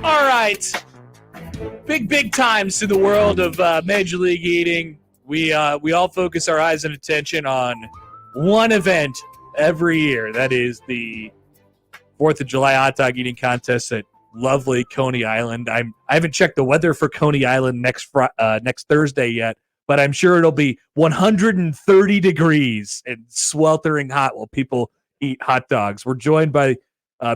All right. Big times in the world of Major League Eating. We all focus our eyes and attention on one event every year. That is the 4th of July hot dog eating contest at lovely Coney Island. I haven't checked the weather for Coney Island next Thursday yet, but I'm sure it'll be 130 degrees and sweltering hot while people eat hot dogs. We're joined by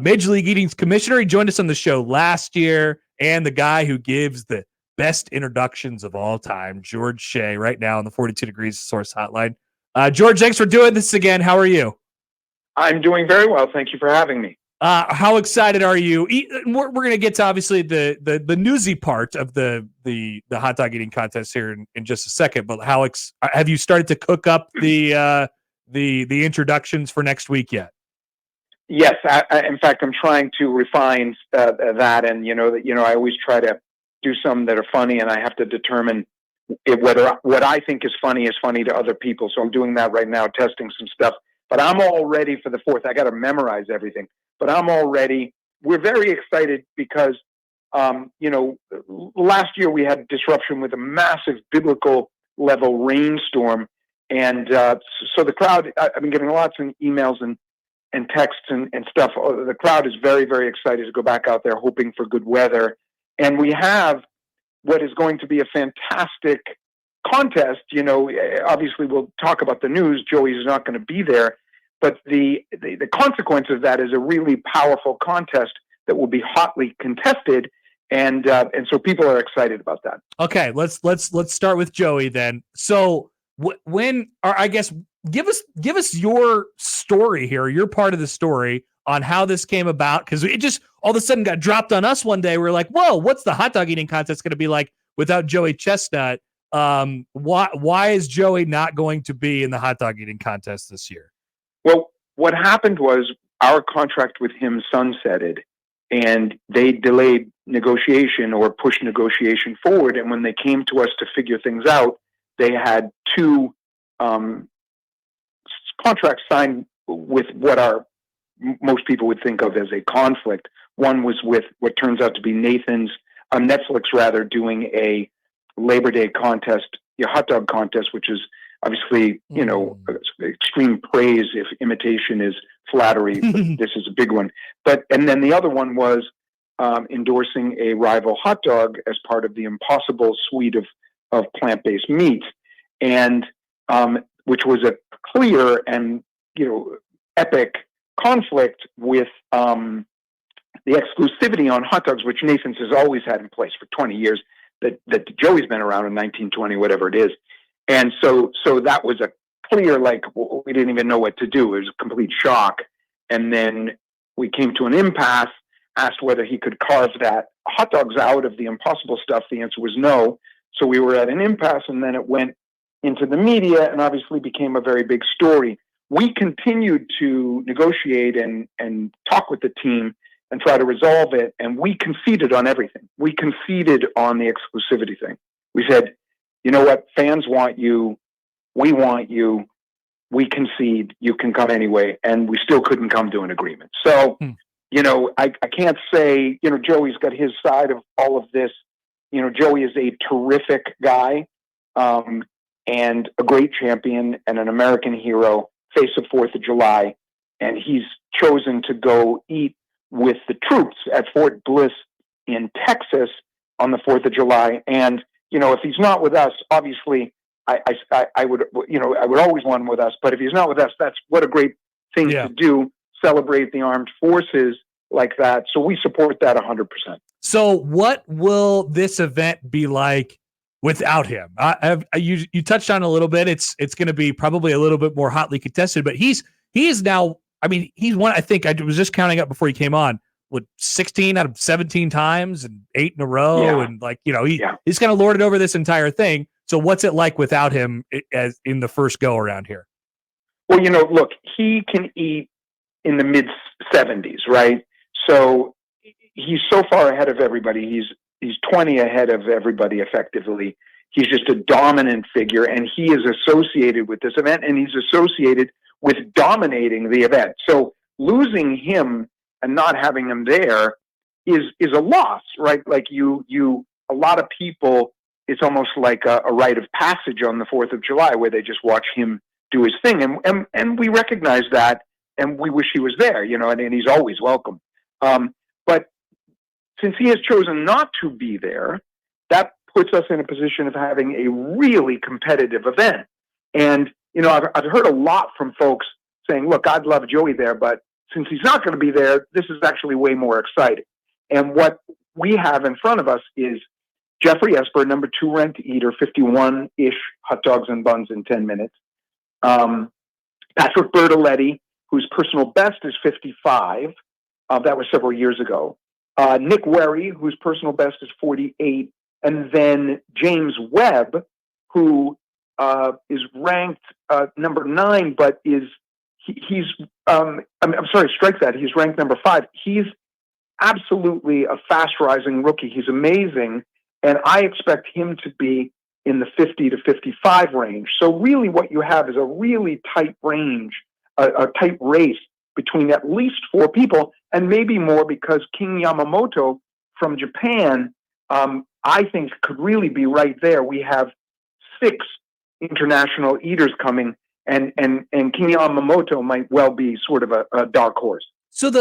Major League Eating's commissioner. He joined us on the show last year, and the guy who gives the best introductions of all time, George Shea, right now on the 42 Degrees Source Hotline. George, thanks for doing this again. How are you? I'm doing very well. Thank you for having me. How excited are you? We're going to get to obviously the newsy part of the hot dog eating contest here in just a second. But have you started to cook up the introductions for next week yet? Yes, in fact, I'm trying to refine that, and I always try to do some that are funny, and I have to determine whether what I think is funny to other people. So I'm doing that right now, testing some stuff. But I'm all ready for the 4th. I got to memorize everything, but I'm all ready. We're very excited because, last year we had disruption with a massive biblical level rainstorm, and so the crowd. I've been getting lots of emails and texts and stuff. The crowd is very, very excited to go back out there, hoping for good weather. And we have what is going to be a fantastic contest. Obviously we'll talk about the news. Joey's not going to be there, but the consequence of that is a really powerful contest that will be hotly contested. And so people are excited about that. Okay, let's start with Joey then. So give us your story here, your part of the story on how this came about, because it just all of a sudden got dropped on us one day. We're like, whoa, what's the hot dog eating contest going to be like without Joey Chestnut? Why is Joey not going to be in the hot dog eating contest this year? Well, what happened was our contract with him sunsetted, and they delayed negotiation or pushed negotiation forward. And when they came to us to figure things out, they had two contracts signed with what most people would think of as a conflict. One was with what turns out to be Netflix doing a Labor Day contest, a hot dog contest, which is obviously, extreme praise if imitation is flattery. This is a big one. And then the other one was endorsing a rival hot dog as part of the Impossible suite of plant-based meats, and which was a clear and epic conflict with the exclusivity on hot dogs, which Nathan's has always had in place for 20 years, that Joey's been around in 1920, whatever it is. And so that was a clear, we didn't even know what to do. It was a complete shock. And then we came to an impasse, asked whether he could carve that hot dogs out of the Impossible stuff. The answer was no. So we were at an impasse, and then it went into the media and obviously became a very big story. We continued to negotiate and talk with the team and try to resolve it, and we conceded on everything. We conceded on the exclusivity thing. We said, you know what, fans want you, we want you, we concede, you can come anyway, and we still couldn't come to an agreement. So, I can't say, Joey's got his side of all of this. Joey is a terrific guy, and a great champion and an American hero, face of 4th of July, and he's chosen to go eat with the troops at Fort Bliss in Texas on the 4th of July. And, if he's not with us, obviously I would always want him with us, but if he's not with us, that's what a great thing to do, celebrate the armed forces like that. So we support that 100%. So what will this event be like without him? You touched on a little bit. It's going to be probably a little bit more hotly contested, but he is now, he's won, I think I was just counting up before he came on, 16 out of 17 times and 8 in a row. Yeah. And he's kind of lorded over this entire thing. So what's it like without him as in the first go around here? Well, look, he can eat in the mid 70s, right? So he's so far ahead of everybody. He's 20 ahead of everybody effectively. He's just a dominant figure, and he is associated with this event, and he's associated with dominating the event. So losing him and not having him there, is a loss, right? Like a lot of people, it's almost like a rite of passage on the 4th of July where they just watch him do his thing. And we recognize that, and we wish he was there, and he's always welcome. But since he has chosen not to be there, that puts us in a position of having a really competitive event. And, I've heard a lot from folks saying, look, I'd love Joey there, but since he's not going to be there, this is actually way more exciting. And what we have in front of us is Jeffrey Esper, number 2 ranked eater, 51-ish hot dogs and buns in 10 minutes. Patrick Bertoletti, whose personal best is 55. That was several years ago. Nick Werry, whose personal best is 48. And then James Webb, who is ranked number 9, but he's I'm sorry, strike that. He's ranked number 5. He's absolutely a fast rising rookie. He's amazing. And I expect him to be in the 50 to 55 range. So really what you have is a really tight range, a tight race between at least 4 people, and maybe more, because King Yamamoto from Japan, I think could really be right there. We have 6 international eaters coming, and King Yamamoto might well be sort of a dark horse. So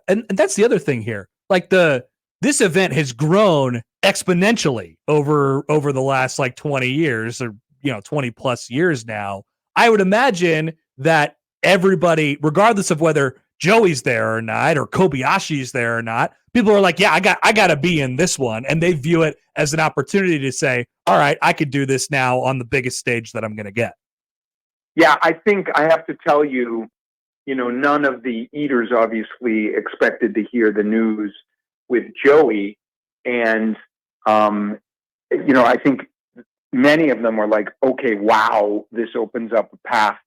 and that's the other thing here. Like this event has grown exponentially over the last 20 years, or 20 plus years now. I would imagine that everybody, regardless of whether Joey's there or not, or Kobayashi's there or not, people are like, yeah, I got to be in this one, and they view it as an opportunity to say, all right, I could do this now on the biggest stage that I'm going to get. Yeah, I think I have to tell you, none of the eaters obviously expected to hear the news with Joey. And, I think many of them were like, okay, wow, this opens up a path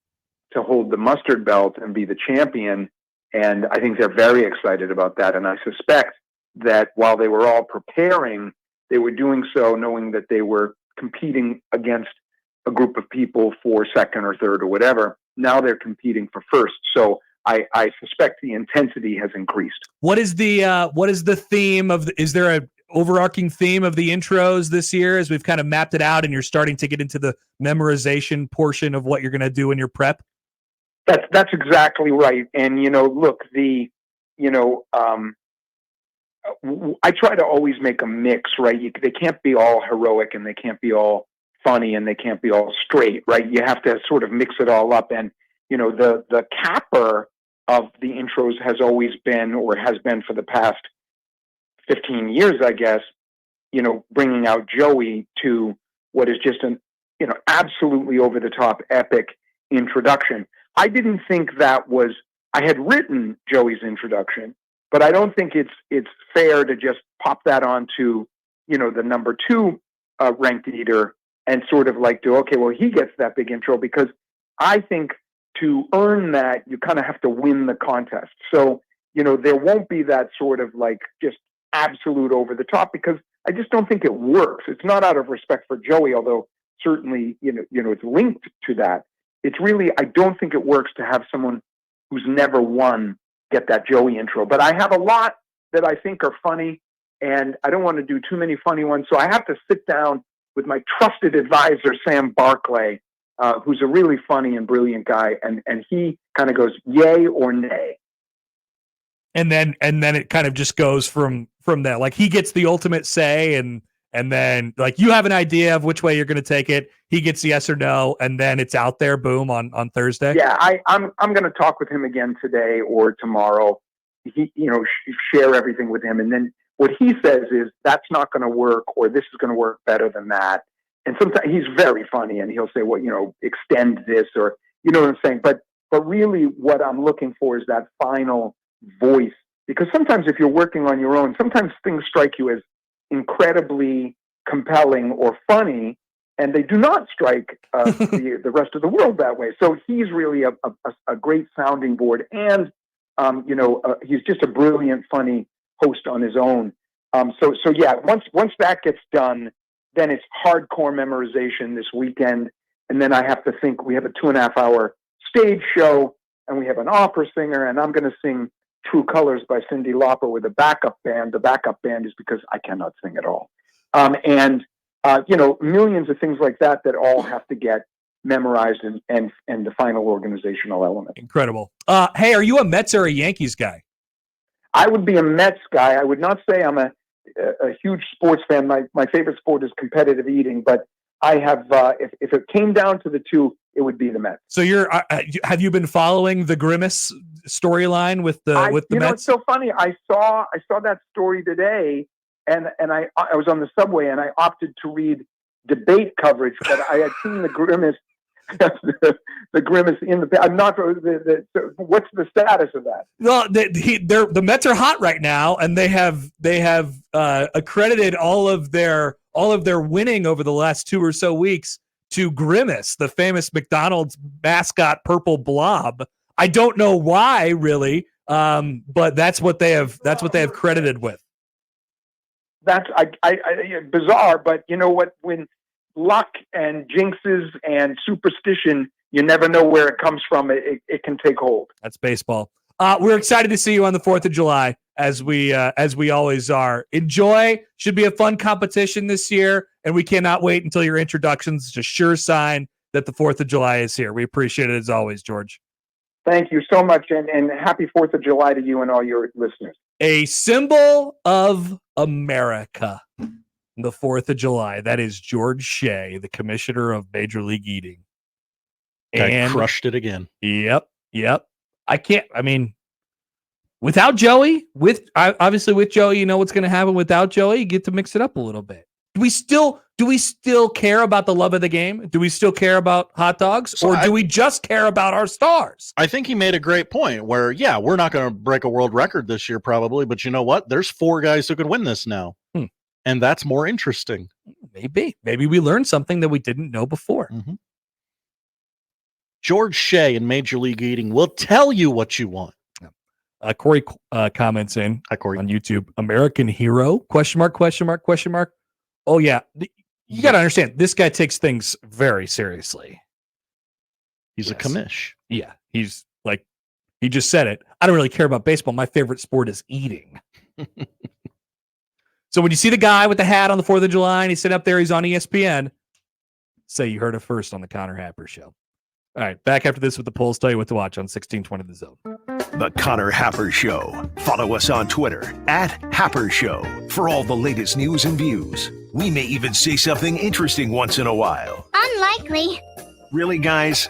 to hold the mustard belt and be the champion. And I think they're very excited about that. And I suspect that while they were all preparing, they were doing so knowing that they were competing against a group of people for second or third or whatever. Now they're competing for first. So I suspect the intensity has increased. What is the theme of is there a overarching theme of the intros this year, as we've kind of mapped it out and you're starting to get into the memorization portion of what you're going to do in your prep? That's exactly right. And, look, I try to always make a mix, right? They can't be all heroic, and they can't be all funny, and they can't be all straight, right? You have to sort of mix it all up. And, the capper of the intros has always been, or has been for the past 15 years, I guess, bringing out Joey to what is just an, absolutely over the top epic introduction. I didn't think I had written Joey's introduction, but I don't think it's fair to just pop that onto, the number 2 ranked eater and sort of okay, well, he gets that big intro, because I think to earn that, you kind of have to win the contest. So, there won't be that sort of just absolute over the top, because I just don't think it works. It's not out of respect for Joey, although certainly, it's linked to that. It's really, I don't think it works to have someone who's never won get that Joey intro. But I have a lot that I think are funny, and I don't want to do too many funny ones. So I have to sit down with my trusted advisor, Sam Barclay, who's a really funny and brilliant guy. And he kind of goes, yay or nay. And then it kind of just goes from there. Like, he gets the ultimate say, and then you have an idea of which way you're going to take it. He gets yes or no, and then it's out there, boom, on Thursday. Yeah, I'm going to talk with him again today or tomorrow. Share everything with him, and then what he says is that's not going to work, or this is going to work better than that. And sometimes he's very funny, and he'll say, well, extend this, or what I'm saying. But really, what I'm looking for is that final voice, because sometimes if you're working on your own, sometimes things strike you as incredibly compelling or funny, and they do not strike the rest of the world that way. So he's really a great sounding board, and he's just a brilliant, funny host on his own. So yeah, once that gets done, then it's hardcore memorization this weekend, and then I have to think. We have a 2.5 hour stage show, and we have an opera singer, and I'm going to sing True Colors by Cyndi Lauper with a backup band. The backup band is because I cannot sing at all. Millions of things like that all have to get memorized and the final organizational element. Incredible. Hey, are you a Mets or a Yankees guy? I would be a Mets guy. I would not say I'm a huge sports fan. My favorite sport is competitive eating, but I have, if it came down to the two, it would be the Mets. So have you been following the Grimace storyline with the Mets? It's so funny. I saw that story today, and I was on the subway, and I opted to read debate coverage, but I had seen the Grimace, the Grimace in the. I'm not. What's the status of that? Well, the Mets are hot right now, and they have accredited all of their winning over the last 2 or so weeks to Grimace, the famous McDonald's mascot purple blob. I don't know why, really, but that's what they have credited with. That's bizarre, but you know what? When luck and jinxes and superstition, you never know where it comes from. It can take hold. That's baseball. We're excited to see you on the 4th of July, as we always are. Enjoy. Should be a fun competition this year, and we cannot wait until your introductions. It's a sure sign that the 4th of July is here. We appreciate it as always, George. Thank you so much, and happy 4th of July to you and all your listeners. A symbol of America, the 4th of July. That is George Shea, the commissioner of Major League Eating. And crushed it again. Yep. Without Joey, obviously with Joey, you know what's going to happen. Without Joey, you get to mix it up a little bit. Do we still care about the love of the game? Do we still care about hot dogs? Or do we just care about our stars? I think he made a great point where, yeah, we're not going to break a world record this year probably, but you know what? There's 4 guys who could win this now. And that's more interesting. Maybe we learned something that we didn't know before. Mm-hmm. George Shea in Major League Eating will tell you what you want. Corey comments in Hi, Corey. on YouTube. American hero? Question mark, question mark, question mark. Oh, yeah. You got to understand, this guy takes things very seriously. He's a commish. Yeah. He's like, he just said it. I don't really care about baseball. My favorite sport is eating. So when you see the guy with the hat on the 4th of July and he's sitting up there, he's on ESPN, say you heard it first on the Connor Happer Show. All right, back after this with the polls. Tell you what to watch on 1620 The Zone. The Connor Happer Show. Follow us on Twitter @Happer Show for all the latest news and views. We may even say something interesting once in a while. Unlikely. Really, guys?